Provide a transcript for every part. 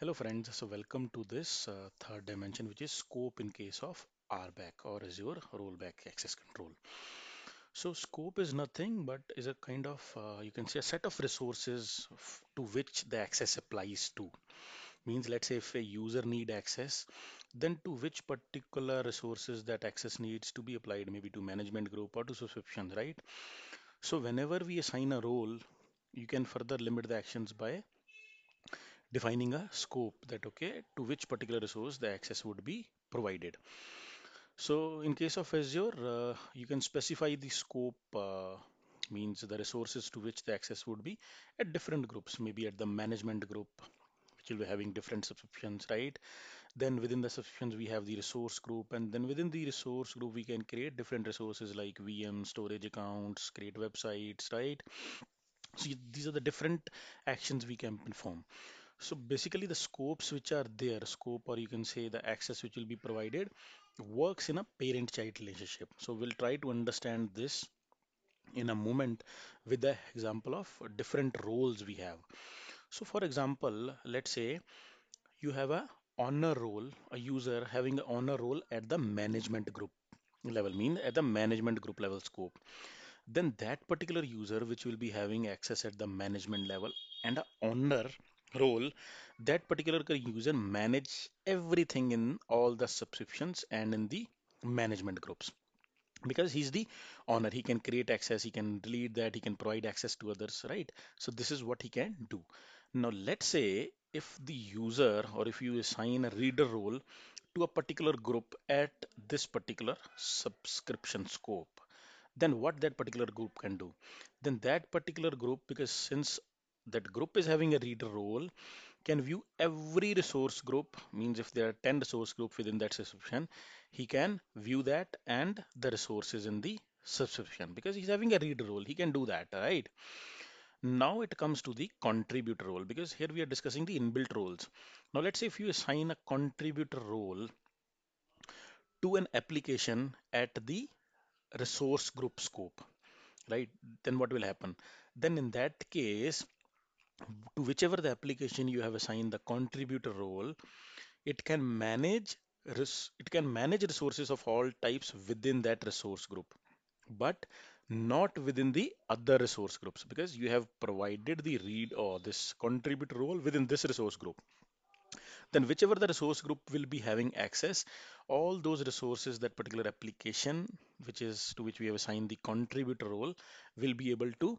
Hello friends, so welcome to this third dimension, which is scope in case of RBAC or Azure Rollback Access Control. So scope is nothing but is a kind of, you can say, a set of resources to which the access applies to. Means let's say if a user need access, then to which particular resources that access needs to be applied, maybe to management group or to subscriptions, right? So whenever we assign a role, you can further limit the actions by defining a scope that okay to which particular resource the access would be provided. So in case of Azure, you can specify the scope, means the resources to which the access would be at different groups, maybe at the management group, which will be having different subscriptions, right? Then within the subscriptions we have the resource group, and then within the resource group we can create different resources like VM, storage accounts, create websites, right? So these are the different actions we can perform. So basically the scopes which are there, scope or you can say the access which will be provided works in a parent-child relationship. So we'll try to understand this in a moment with the example of different roles we have. So for example, let's say you have a honor role, a user having an honor role at the management group level, mean at the management group level scope. Then that particular user which will be having access at the management level and a owner role, that particular user manage everything in all the subscriptions and in the management groups, because he's the owner. He can create access, he can delete that, he can provide access to others, right? So this is what he can do. Now let's say if the user or if you assign a reader role to a particular group at this particular subscription scope, then what that particular group can do, then that particular group, because since that group is having a reader role, can view every resource group. Means if there are 10 resource group within that subscription, he can view that and the resources in the subscription, because he's having a reader role, he can do that, right? Now it comes to the contributor role, because here we are discussing the inbuilt roles. Now let's say if you assign a contributor role to an application at the resource group scope, right? Then what will happen? Then in that case, to whichever the application you have assigned the contributor role, it can manage it can manage resources of all types within that resource group, but not within the other resource groups, because you have provided the read or this contributor role within this resource group. Then whichever the resource group will be having access, all those resources, that particular application which is to which we have assigned the contributor role, will be able to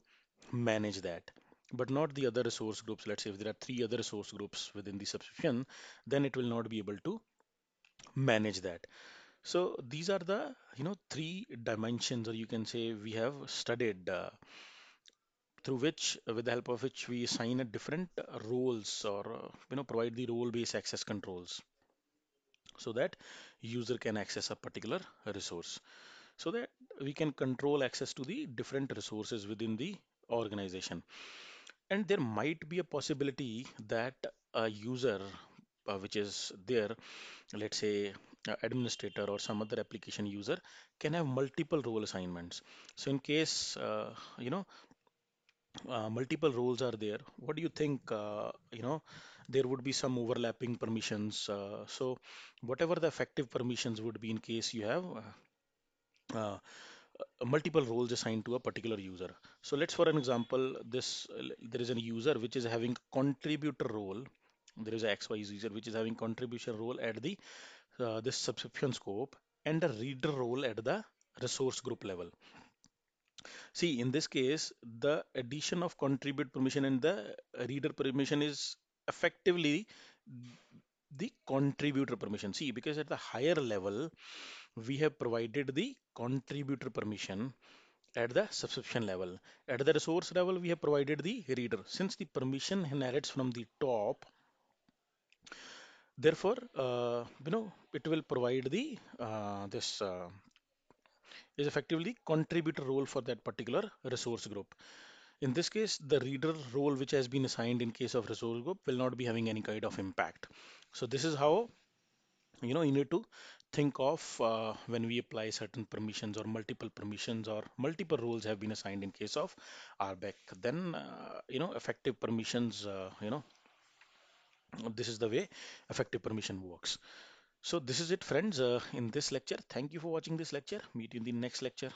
manage that, but not the other resource groups. Let's say if there are three other resource groups within the subscription, then it will not be able to manage that. So these are the three dimensions, or you can say we have studied, through which with the help of which we assign a different roles, or provide the role-based access controls, so that user can access a particular resource, so that we can control access to the different resources within the organization. And there might be a possibility that a user which is there, let's say administrator or some other application user, can have multiple role assignments. So in case multiple roles are there, what do you think? There would be some overlapping permissions. So whatever the effective permissions would be in case you have uh, multiple roles assigned to a particular user. So let's, for an example, there is a user which is having contributor role. There is a XY user which is having contribution role at the this subscription scope, and a reader role at the resource group level. See, in this case, the addition of contribute permission and the reader permission is effectively the contributor permission. See, because at the higher level, we have provided the contributor permission at the subscription level. At the resource level, we have provided the reader. Since the permission inherits from the top, therefore, it will provide the this is effectively contributor role for that particular resource group. In this case, the reader role which has been assigned in case of resource group will not be having any kind of impact. So this is how you need to think of when we apply certain permissions or multiple permissions or multiple roles have been assigned in case of RBAC. Then effective permissions This is the way effective permission works. So this is it, friends, in this lecture. Thank you for watching this lecture. Meet you in the next lecture.